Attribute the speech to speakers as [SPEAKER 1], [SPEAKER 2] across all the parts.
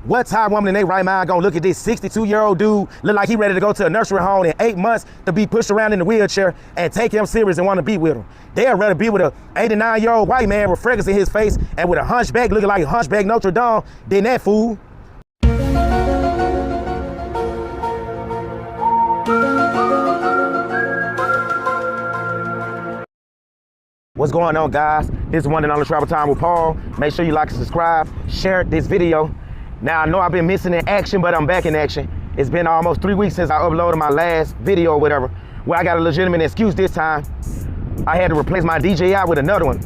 [SPEAKER 1] What Thai woman in their right mind gonna look at this 62-year-old dude, look like he ready to go to a nursery home in 8 months to be pushed around in the wheelchair and take him serious and want to be with him? They'd rather be with a 89-year-old white man with freckles in his face and with a hunchback looking like a hunchback Notre Dame than that fool. What's going on, guys? This is One and Only Travel Time with Paul. Make sure you like and subscribe, share this video. Now, I know I've been missing in action, but I'm back in action. It's been almost 3 weeks since I uploaded my last video or whatever, where I got a legitimate excuse this time. I had to replace my DJI with another one.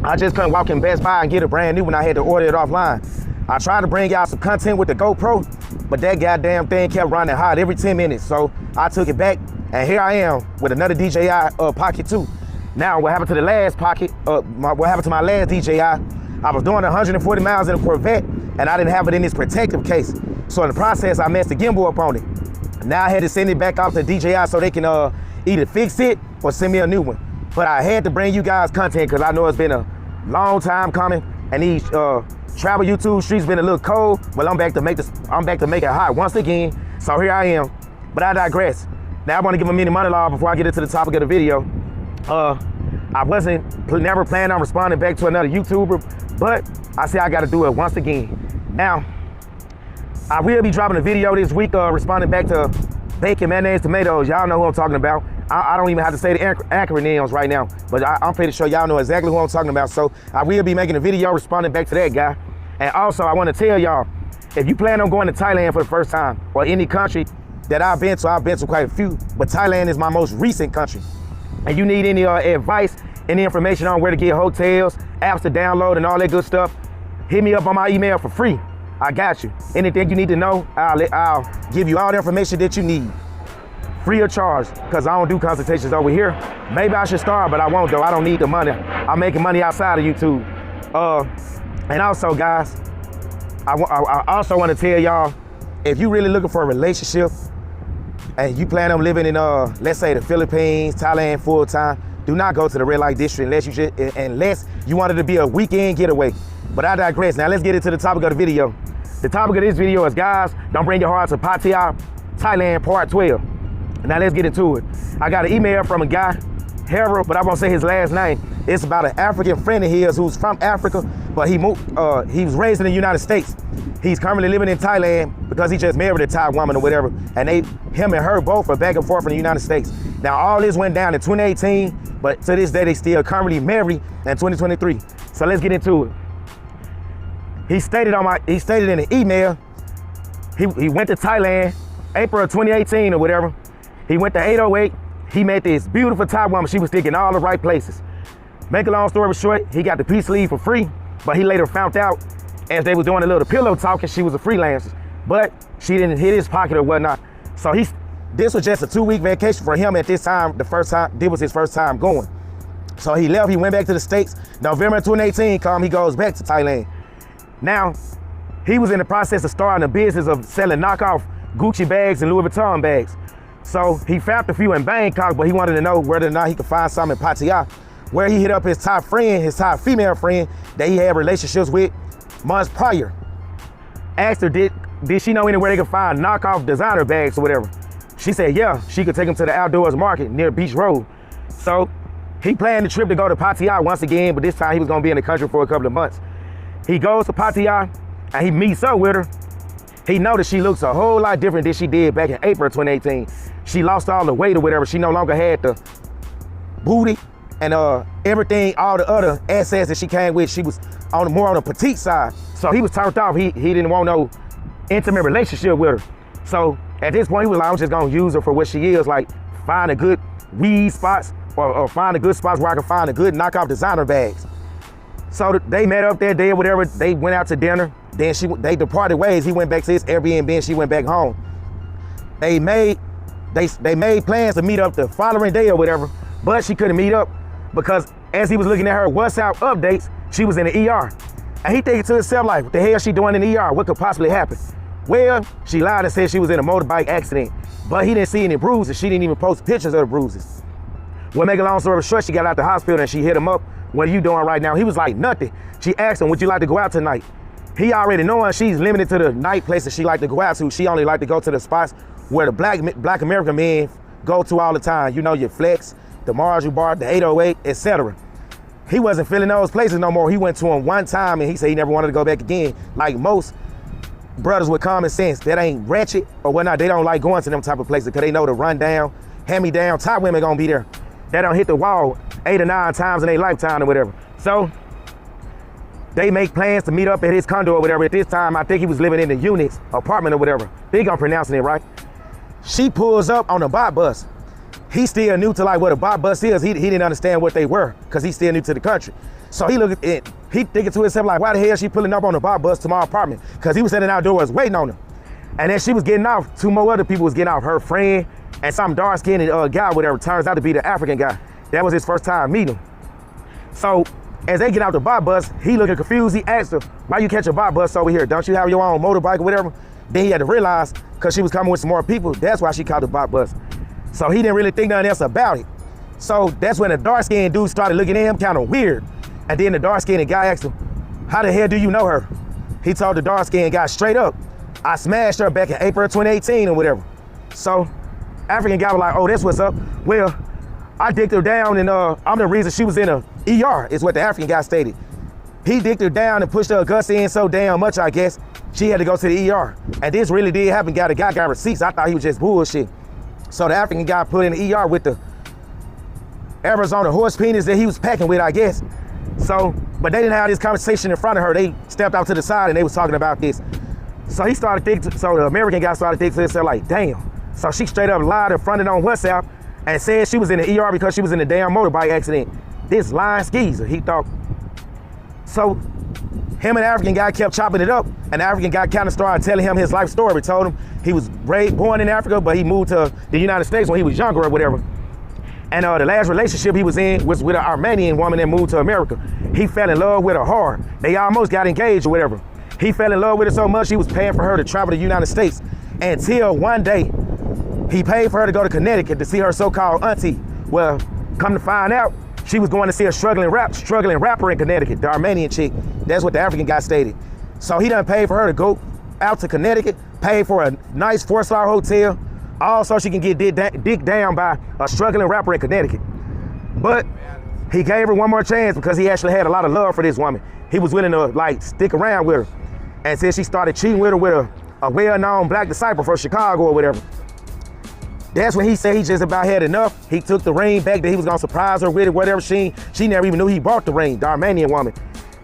[SPEAKER 1] I just couldn't walk in Best Buy and get a brand new one. I had to order it offline. I tried to bring y'all some content with the GoPro, but that goddamn thing kept running hot every 10 minutes. So I took it back, and here I am with another DJI Pocket 2. Now, what happened to the last Pocket, what happened to my last DJI, I was doing 140 miles in a Corvette, and I didn't have it in this protective case. So in the process, I messed the gimbal up on it. Now I had to send it back off to DJI so they can either fix it or send me a new one. But I had to bring you guys content because I know it's been a long time coming, and these travel YouTube streets been a little cold. Well, I'm back to make it hot once again. So here I am. But I digress. Now I want to give a mini monologue before I get into the topic of the video. I wasn't never planning on responding back to another YouTuber, but I say I got to do it once again. Now, I will be dropping a video this week responding back to bacon, mayonnaise, tomatoes. Y'all know who I'm talking about. I don't even have to say the acronyms right now, but I'm pretty sure y'all know exactly who I'm talking about. So I will be making a video responding back to that guy. And also, I want to tell y'all, if you plan on going to Thailand for the first time, or any country that I've been to quite a few, but Thailand is my most recent country. And you need any advice, any information on where to get hotels, apps to download, and all that good stuff, hit me up on my email for free. I got you. Anything you need to know, I'll give you all the information that you need, free of charge, because I don't do consultations over here. Maybe I should start, but I won't though. I don't need the money. I'm making money outside of YouTube. And also, guys, I also want to tell y'all, if you really looking for a relationship and you plan on living in, let's say the Philippines, Thailand full time, do not go to the red light district unless you want it to be a weekend getaway. But I digress. Now let's get into the topic of the video. The topic of this video is, guys, don't bring your heart to Pattaya, Thailand, part 12. Now let's get into it. I got an email from a guy, Harold, but I won't say his last name. It's about an African friend of his who's from Africa, but he was raised in the United States. He's currently living in Thailand because he just married a Thai woman or whatever, and him and her both are back and forth from the United States. Now all this went down in 2018, but to this day they still currently married in 2023. So let's get into it. He stated in an email, he went to Thailand, April of 2018 or whatever. He went to 808. He met this beautiful Thai woman. She was sticking all the right places. Make a long story short, he got the peace leave for free, but he later found out as they was doing a little pillow talking, she was a freelancer, but she didn't hit his pocket or whatnot. So this was just a 2-week vacation for him at this time. This was his first time going. So he left, he went back to the States. November 2018 he goes back to Thailand. Now, he was in the process of starting a business of selling knockoff Gucci bags and Louis Vuitton bags. So he found a few in Bangkok, but he wanted to know whether or not he could find some in Pattaya, where he hit up his Thai female friend that he had relationships with months prior. Asked her, did she know anywhere they could find knockoff designer bags or whatever? She said, yeah, she could take him to the outdoors market near Beach Road. So he planned the trip to go to Pattaya once again, but this time he was gonna be in the country for a couple of months. He goes to Pattaya and he meets up with her. He noticed she looks a whole lot different than she did back in April 2018. She lost all the weight or whatever. She no longer had the booty and everything, all the other assets that she came with. She was more on the petite side. So he was turned off. He didn't want no intimate relationship with her. So at this point, he was like, I'm just gonna use her for what she is, like find a good weed spots or find a good spots where I can find a good knockoff designer bags. So they met up that day or whatever. They went out to dinner. Then they departed ways. He went back to his Airbnb and she went back home. They made plans to meet up the following day or whatever, but she couldn't meet up because as he was looking at her WhatsApp updates, she was in the ER. And he thinking to himself, like, what the hell is she doing in the ER? What could possibly happen? Well, she lied and said she was in a motorbike accident, but he didn't see any bruises. She didn't even post pictures of the bruises. Well, make a long story short, she got out the hospital and she hit him up. What are you doing right now? He was like, nothing. She asked him, would you like to go out tonight? he already knowing she's limited to the night places she like to go out to. She only like to go to the spots where the black American men go to all the time. You know, your Flex, the Marshall Bar, the 808, etc. He wasn't feeling those places no more. He went to them one time and he said he never wanted to go back again. Like most brothers with common sense that ain't ratchet or whatnot, they don't like going to them type of places because they know the rundown, hand-me-down, top women gonna be there. They don't hit the wall 8 or 9 times in their lifetime or whatever. So they make plans to meet up at his condo or whatever. At this time, I think he was living in the Unix apartment or whatever. They gonna pronouncing it right. She pulls up on a Baht bus. He still new to like what a Baht bus is. He didn't understand what they were because he's still new to the country. So he looked at it, he thinking to himself like, why the hell is she pulling up on a Baht bus to my apartment? Because he was sitting outdoors waiting on him. And then she was getting off, 2 more other people was getting off, her friend and some dark-skinned guy, whatever, turns out to be the African guy. That was his first time meeting him. So as they get out the Baht bus, he looking confused. He asked her, why you catch a Baht bus over here? Don't you have your own motorbike or whatever? Then he had to realize, because she was coming with some more people, that's why she caught the Baht bus. So he didn't really think nothing else about it. So that's when the dark-skinned dude started looking at him kind of weird. And then the dark-skinned guy asked him, how the hell do you know her? He told the dark-skinned guy straight up, I smashed her back in April 2018 or whatever. So African guy was like, oh, that's what's up. Well, I dicked her down and I'm the reason she was in a ER, is what the African guy stated. He dicked her down and pushed her guts in so damn much, I guess, she had to go to the ER. And this really did happen. The guy got receipts. I thought he was just bullshit. So the African guy put in the ER with the Arizona horse penis that he was packing with, I guess. So, but they didn't have this conversation in front of her. They stepped out to the side and they was talking about this. So he started thinking, so the American guy started thinking to himself like, damn. So she straight up lied and fronted on WhatsApp and said she was in the ER because she was in a damn motorbike accident. This lying skeezer, he thought. So him and the African guy kept chopping it up, and the African guy kind of started telling him his life story. Told him he was born in Africa, but he moved to the United States when he was younger or whatever. And the last relationship he was in was with an Armenian woman that moved to America. He fell in love with her hard. They almost got engaged or whatever. He fell in love with her so much he was paying for her to travel to the United States. Until one day, he paid for her to go to Connecticut to see her so-called auntie. Well, come to find out, she was going to see a struggling rapper in Connecticut, the Armenian chick. That's what the African guy stated. So he done paid for her to go out to Connecticut, paid for a nice 4-star hotel, all so she can get dicked down by a struggling rapper in Connecticut. But he gave her one more chance because he actually had a lot of love for this woman. He was willing to like stick around with her. And since she started cheating with her with a well-known black disciple from Chicago or whatever, that's when he said he just about had enough. He took the ring back that he was gonna surprise her with it, whatever. She never even knew he bought the ring, the Armenian woman.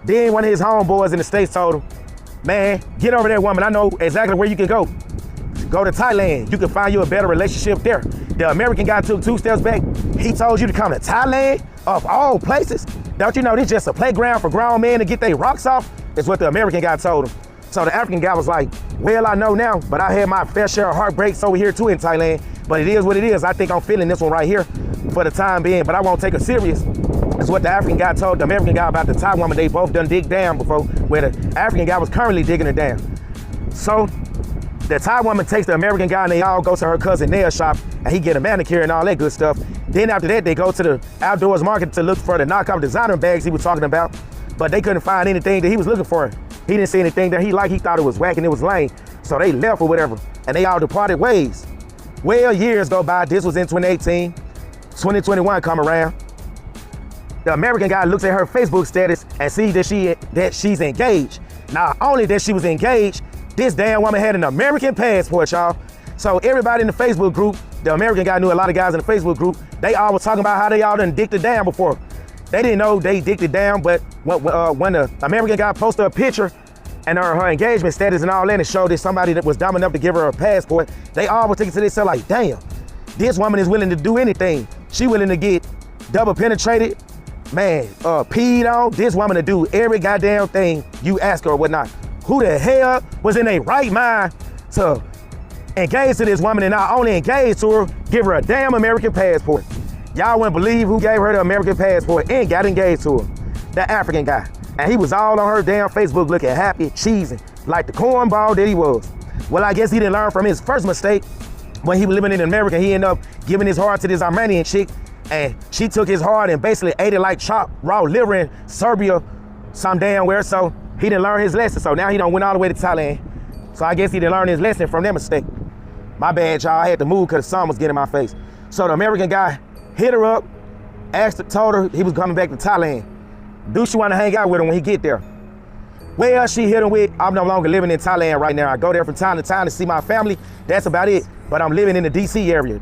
[SPEAKER 1] Then one of his homeboys in the States told him, man, get over there, woman. I know exactly where you can go. Go to Thailand. You can find you a better relationship there. The American guy took 2 steps back. He told you to come to Thailand, of all places. Don't you know this just a playground for grown men to get their rocks off? Is what the American guy told him. So the African guy was like, well, I know now, but I had my fair share of heartbreaks over here too in Thailand. But it is what it is. I think I'm feeling this one right here for the time being, but I won't take it serious. That's what the African guy told the American guy about the Thai woman. They both done dig down before, where the African guy was currently digging her down. So the Thai woman takes the American guy and they all go to her cousin nail shop and he get a manicure and all that good stuff. Then after that, they go to the outdoors market to look for the knockoff designer bags he was talking about, but they couldn't find anything that he was looking for. He didn't see anything that he liked. He thought it was whack and it was lame. So they left or whatever and they all departed ways. Well, years go by. This was in 2018, 2021 come around. The American guy looks at her Facebook status and sees that she's engaged. Not only that she was engaged, this damn woman had an American passport, y'all. So everybody in the Facebook group, the American guy knew a lot of guys in the Facebook group, they all was talking about how they all done dicked it down before. They didn't know they dicked it down, but when the American guy posted a picture and her engagement status and all that, and showed that somebody that was dumb enough to give her a passport, they all were thinking to themselves like, damn, this woman is willing to do anything. She willing to get double penetrated, man, peed on. This woman to do every goddamn thing you ask her or whatnot. Who the hell was in their right mind to engage to this woman and not only engage to her, give her a damn American passport? Y'all wouldn't believe who gave her the American passport and got engaged to her. The African guy. And he was all on her damn Facebook looking happy, cheesing, like the cornball that he was. Well, I guess he didn't learn from his first mistake. When he was living in America, he ended up giving his heart to this Armenian chick, and she took his heart and basically ate it like chopped raw liver in Serbia, some damn where. So he didn't learn his lesson, so now he done went all the way to Thailand. So I guess he didn't learn his lesson from that mistake. My bad, y'all, I had to move because the sun was getting in my face. So the American guy hit her up, told her he was coming back to Thailand. Do she want to hang out with him when he get there? Well, she hit him with, I'm no longer living in Thailand right now. I go there from time to time to see my family. That's about it. But I'm living in the DC area.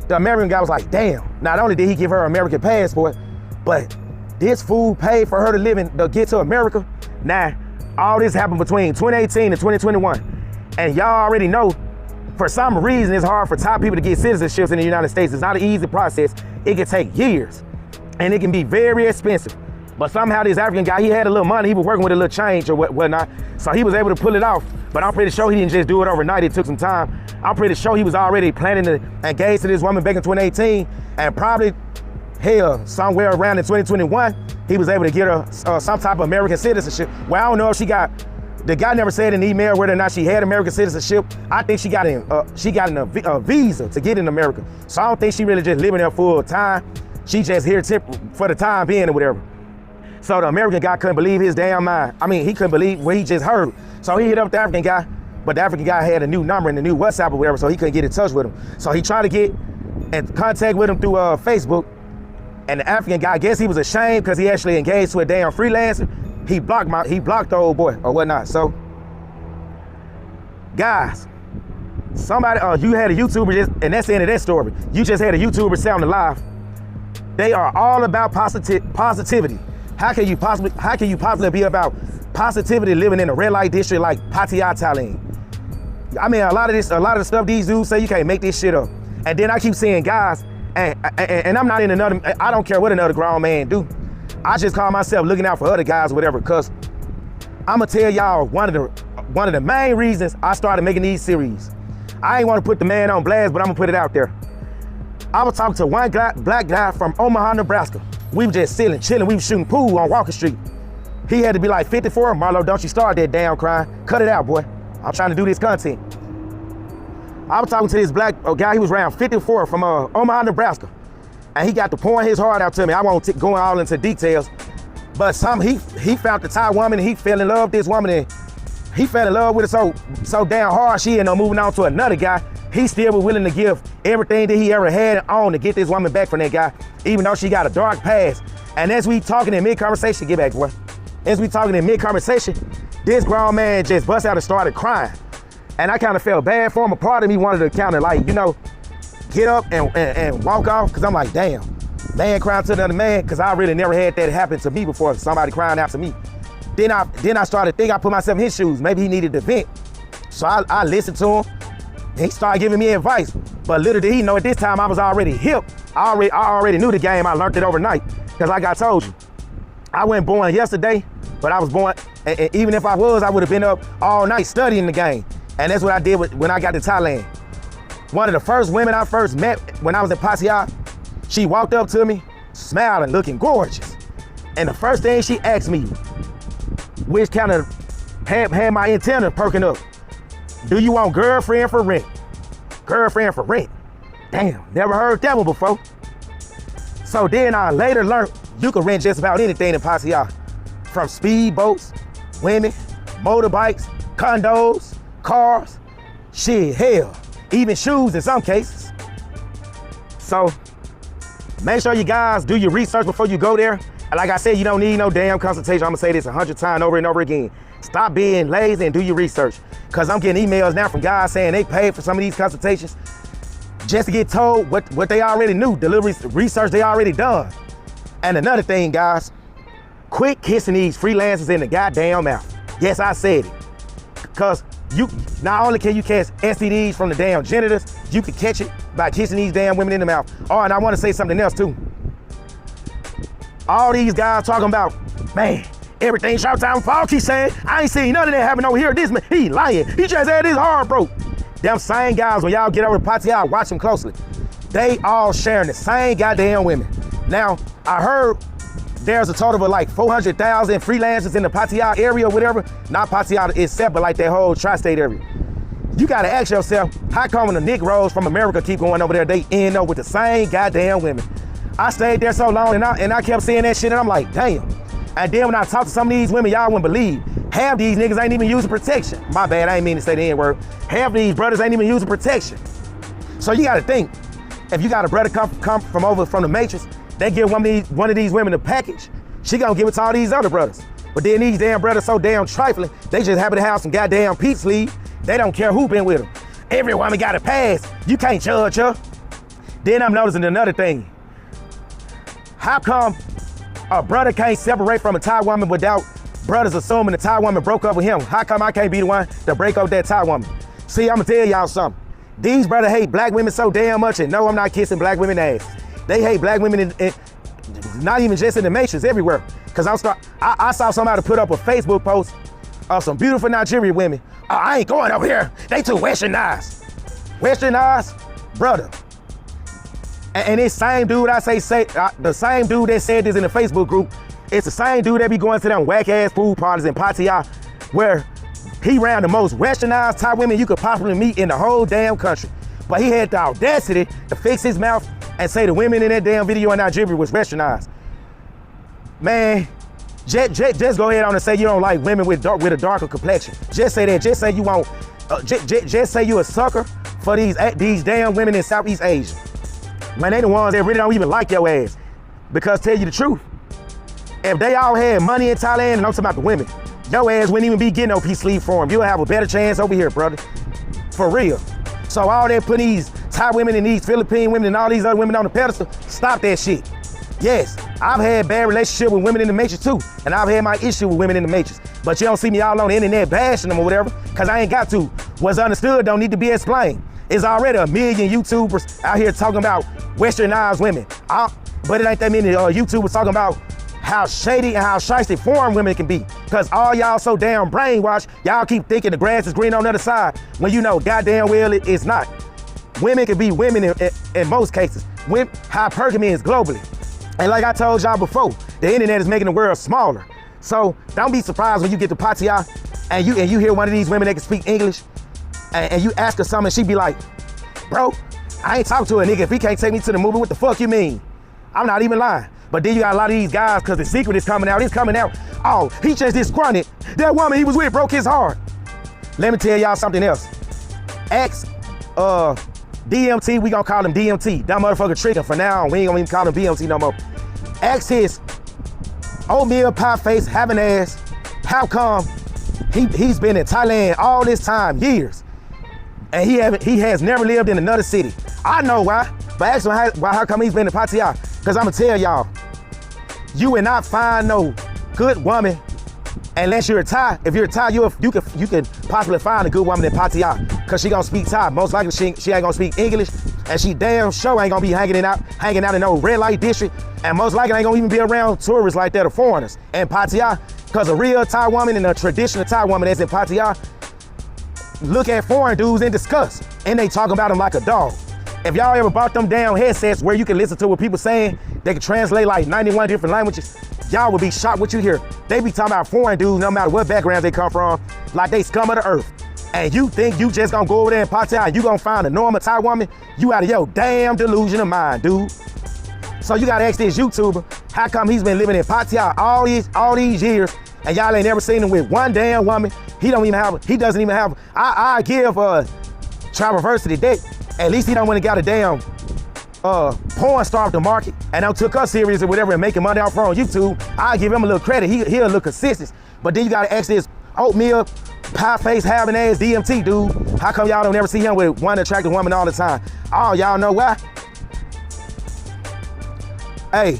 [SPEAKER 1] The American guy was like, damn. Not only did he give her an American passport, but this fool paid for her to get to America. Now, all this happened between 2018 and 2021. And y'all already know, for some reason, it's hard for Thai people to get citizenships in the United States. It's not an easy process. It can take years. And it can be very expensive. But somehow this African guy, he had a little money. He was working with a little change or whatnot. So he was able to pull it off. But I'm pretty sure he didn't just do it overnight. It took some time. I'm pretty sure he was already planning to engage to this woman back in 2018. And probably, hell, somewhere around in 2021, he was able to get her some type of American citizenship. Well, I don't know if the guy never said in the email whether or not she had American citizenship. I think she got a visa to get in America. So I don't think she really just living there full time. She just here for the time being or whatever. So the American guy couldn't believe his damn mind. I mean, he couldn't believe what he just heard. So he hit up the African guy, but the African guy had a new number and a new WhatsApp or whatever, so he couldn't get in touch with him. So he tried to get in contact with him through Facebook, and the African guy, I guess he was ashamed because he actually engaged to a damn freelancer. He blocked the old boy or whatnot. So, guys, somebody, you had a YouTuber, and that's the end of that story. You just had a YouTuber say on the live. They are all about positivity. How can you possibly be about positivity living in a red light district like Pattaya, Thailand? I mean, a lot of the stuff these dudes say, you can't make this shit up. And then I keep seeing guys, and I'm not in I don't care what another grown man do. I just call myself looking out for other guys or whatever, cause I'ma tell y'all one of the main reasons I started making these series. I ain't want to put the man on blast, but I'm gonna put it out there. I was talking to one black guy from Omaha, Nebraska. We were just chilling. We were shooting pool on Walker Street. He had to be like 54. Marlo, don't you start that damn crime. Cut it out, boy. I'm trying to do this content. I was talking to this black guy. He was around 54 from Omaha, Nebraska. And he got to pouring his heart out to me. I won't go all into details. But he found the Thai woman and he fell in love with this woman. And he fell in love with her so damn hard, she ended up moving on to another guy. He still was willing to give everything that he ever had on to get this woman back from that guy, even though she got a dark past. And as we talking in mid-conversation, get back, boy. As we talking in mid-conversation, this grown man just bust out and started crying. And I kind of felt bad for him. A part of me wanted to kind of like, get up and walk off, because I'm like, damn, man crying to another man, because I really never had that happen to me before, somebody crying out to me. Then I started thinking, I put myself in his shoes. Maybe he needed to vent. So I listened to him. He started giving me advice, but little did he know at this time I was already hip. I already knew the game. I learned it overnight, because like I told you, I wasn't born yesterday, but I was born, and even if I was, I would have been up all night studying the game. And that's what I did when I got to Thailand. One of the first women I first met when I was in Pattaya, she walked up to me, smiling, looking gorgeous. And the first thing she asked me, which kind of had my antenna perking up, do you want girlfriend for rent? Girlfriend for rent. Damn, never heard that one before. So then I later learned you can rent just about anything in Pattaya. From speedboats, women, motorbikes, condos, cars, shit, hell, even shoes in some cases. So make sure you guys do your research before you go there. And like I said, you don't need no damn consultation. I'm gonna say this 100 times over and over again. Stop being lazy and do your research. Cause I'm getting emails now from guys saying they paid for some of these consultations just to get told what they already knew, the little research they already done. And another thing, guys, quit kissing these freelancers in the goddamn mouth. Yes, I said it. Cause you not only can you catch STDs from the damn genitors, you can catch it by kissing these damn women in the mouth. Oh, and I want to say something else too. All these guys talking about, man, everything Showtime Paul keeps saying, I ain't seen none of that happen over here. This man, he lying. He just had his heart broke. Them same guys, when y'all get over to Pattaya, watch them closely. They all sharing the same goddamn women. Now, I heard there's a total of like 400,000 freelancers in the Pattaya area or whatever. Not Pattaya itself, but like that whole tri-state area. You gotta ask yourself, how come when the Negroes from America keep going over there, they end up with the same goddamn women? I stayed there so long and I kept seeing that shit and I'm like, damn. And then when I talk to some of these women, y'all wouldn't believe. Half these niggas ain't even using protection. My bad, I ain't mean to say the N-word. Half these brothers ain't even using protection. So you gotta think, if you got a brother come from the Matrix, they give one of these women a package, she gonna give it to all these other brothers. But then these damn brothers so damn trifling, they just happen to have some goddamn peace sleeve. They don't care who been with them. Every woman got a pass. You can't judge her. Then I'm noticing another thing. How come a brother can't separate from a Thai woman without brothers assuming the Thai woman broke up with him? How come I can't be the one to break up that Thai woman? See, I'm gonna tell y'all something. These brothers hate black women so damn much, and no, I'm not kissing black women ass. They hate black women not even just in the Matrix, everywhere. Cause I saw somebody put up a Facebook post of some beautiful Nigerian women. Oh, I ain't going over here. They too westernized. Westernized, brother. And this same dude the same dude that said this in the Facebook group, it's the same dude that be going to them whack ass pool parties in Pattaya, where he ran the most westernized Thai women you could possibly meet in the whole damn country. But he had the audacity to fix his mouth and say the women in that damn video in Nigeria was westernized. Man, just go ahead on and say you don't like women with a darker complexion. Just say that. Just say you won't. Just say you a sucker for these damn women in Southeast Asia. When they the ones that really don't even like your ass. Because tell you the truth, if they all had money in Thailand, and I'm talking about the women, your ass wouldn't even be getting no peace sleeve for them. You'll have a better chance over here, brother. For real. So all that putting these Thai women and these Philippine women and all these other women on the pedestal, stop that shit. Yes, I've had bad relationship with women in the Matrix too, and I've had my issue with women in the Matrix. But you don't see me all on the internet bashing them or whatever, because I ain't got to. What's understood don't need to be explained. It's already a million YouTubers out here talking about westernized women. But it ain't that many YouTubers talking about how shady and how shiesty foreign women can be. Because all y'all so damn brainwashed, y'all keep thinking the grass is green on the other side, when you know goddamn well it's not. Women can be women in most cases. Hypergamy is globally. And like I told y'all before, the internet is making the world smaller. So don't be surprised when you get to Pattaya and you hear one of these women that can speak English and you ask her something and she be like, bro, I ain't talking to a nigga if he can't take me to the movie. What the fuck you mean? I'm not even lying. But then you got a lot of these guys, because the secret is coming out. It's coming out. Oh, he just disgruntled. That woman he was with broke his heart. Let me tell y'all something else. Ex DMT, we gonna call him DMT. That motherfucker tricking for now. We ain't gonna even call him DMT no more. Ask his oatmeal pie face having ass, how come he's been in Thailand all this time, years, and he has never lived in another city. I know why, but ask him how come he's been in Pattaya. Because I'm gonna tell y'all, you will not find no good woman unless you're a Thai. If you're a Thai, you can possibly find a good woman in Pattaya, because she gonna speak Thai. Most likely she ain't gonna speak English, and she damn sure ain't gonna be hanging out in no red light district, and most likely ain't gonna even be around tourists like that or foreigners in Pattaya. Because a real Thai woman and a traditional Thai woman that's in Pattaya look at foreign dudes in disgust, and they talk about them like a dog. If y'all ever bought them damn headsets where you can listen to what people saying, they can translate like 91 different languages, y'all would be shocked what you hear. They be talking about foreign dudes no matter what background they come from, like they scum of the earth. And you think you just gonna go over there in Pattaya and you gonna find a normal Thai woman? You out of your damn delusion of mind, dude. So you gotta ask this YouTuber, how come he's been living in Pattaya all these years and y'all ain't never seen him with one damn woman? He doesn't even have, I give Traversity that. At least he don't want to got a damn porn star off the market and don't took us serious or whatever and making money off her on YouTube. I give him a little credit. He'll look consistent. But then you gotta ask this oatmeal pie face having ass DMT dude, how come y'all don't ever see him with one attractive woman all the time? Oh, y'all know why? Hey,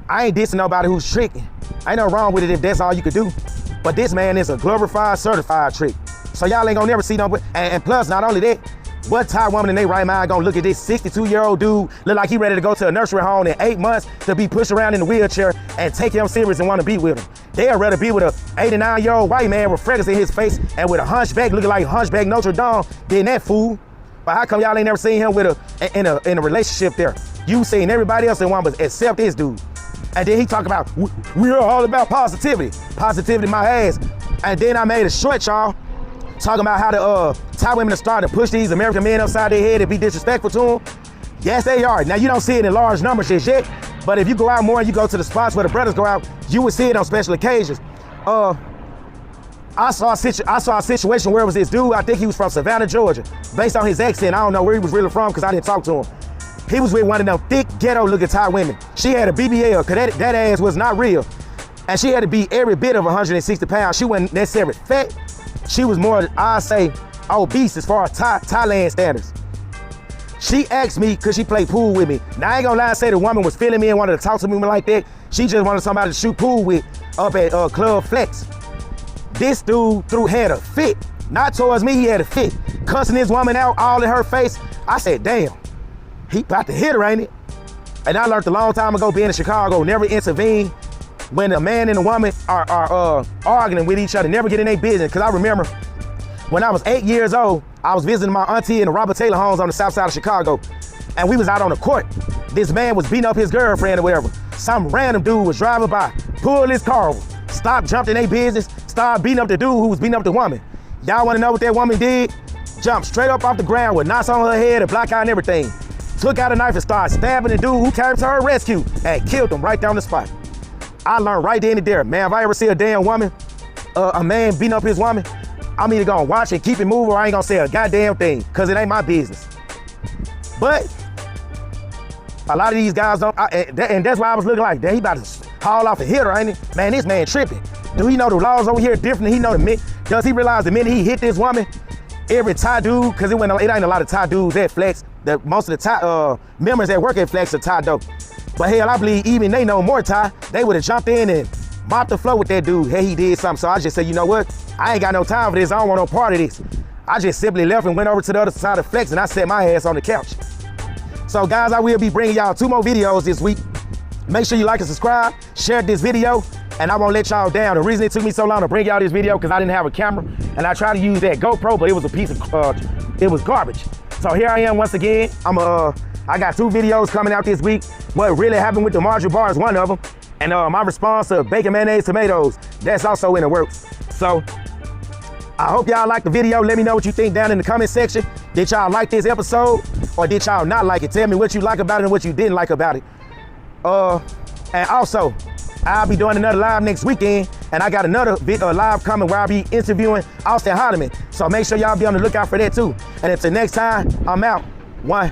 [SPEAKER 1] I ain't dissing nobody who's tricking. Ain't no wrong with it if that's all you could do. But this man is a glorified, certified trick. So y'all ain't gonna never see nobody. And plus, not only that, what Thai woman in their right mind gonna look at this 62-year-old dude, look like he ready to go to a nursery home in 8 months to be pushed around in a wheelchair and take him serious and wanna be with him? They'd rather be with a 89-year-old white man with freckles in his face and with a hunchback looking like Hunchback Notre Dame than that fool. But how come y'all ain't never seen him with in a relationship there? You seen everybody else in one but except this dude. And then he talk about, we're all about positivity. Positivity my ass. And then I made a short, y'all, talking about how the Thai women are starting to push these American men upside their head and be disrespectful to them. Yes, they are. Now, you don't see it in large numbers just yet, But if you go out more and you go to the spots where the brothers go out, you would see it on special occasions. I saw a situation where it was this dude, I think he was from Savannah, Georgia. Based on his accent, I don't know where he was really from because I didn't talk to him. He was with one of them thick, ghetto-looking Thai women. She had a BBL, because that ass was not real. And she had to be every bit of 160 pounds. She wasn't necessarily fat. She was more, I'd say, obese as far as Thailand standards. She asked me, could she play pool with me? Now, I ain't gonna lie and say the woman was feeling me and wanted to talk to me like that. She just wanted somebody to shoot pool with up at Club Flex. This dude had a fit. Not towards me, he had a fit. Cussing this woman out all in her face. I said, damn, he about to hit her, ain't it? And I learned a long time ago being in Chicago, never intervene when a man and a woman are arguing with each other, never get in their business. Cause I remember when I was 8 years old, I was visiting my auntie in the Robert Taylor homes on the south side of Chicago. And we was out on the court. This man was beating up his girlfriend or whatever. Some random dude was driving by, pulled his car over, stopped, jumped in their business, started beating up the dude who was beating up the woman. Y'all wanna know what that woman did? Jumped straight up off the ground with knots on her head, a black eye and everything. Took out a knife and started stabbing the dude who came to her rescue and killed him right down the spot. I learned right then and there, man, if I ever see a damn woman, a man beating up his woman, I'm either gonna watch and keep it moving or I ain't gonna say a goddamn thing, cause it ain't my business. But a lot of these guys don't, and that's why I was looking like, damn, he about to haul off a hitter, ain't he? Man, this man tripping. Do he know the laws over here different than he know the men? Does he realize the minute he hit this woman, every Thai dude, cause it ain't a lot of Thai dudes at Flex, most of the Thai members that work at Flex are Thai dope. But hell, I believe even they know more Thai, they would've jumped in and mopped the floor with that dude. Hey, he did something. So I just said, you know what? I ain't got no time for this. I don't want no part of this. I just simply left and went over to the other side of Flex and I set my ass on the couch. So guys, I will be bringing y'all 2 more videos this week. Make sure you like and subscribe, share this video, and I won't let y'all down. The reason it took me so long to bring y'all this video because I didn't have a camera and I tried to use that GoPro, but it was a piece of, it was garbage. So here I am once again. I got 2 videos coming out this week. What really happened with the margarine bar is one of them. And my response to bacon, mayonnaise, tomatoes, that's also in the works. So I hope y'all like the video. Let me know what you think down in the comment section. Did y'all like this episode or did y'all not like it? Tell me what you like about it and what you didn't like about it. And also, I'll be doing another live next weekend and I got another live coming where I'll be interviewing Austin Hardeman. So make sure y'all be on the lookout for that too. And until next time, I'm out. 1.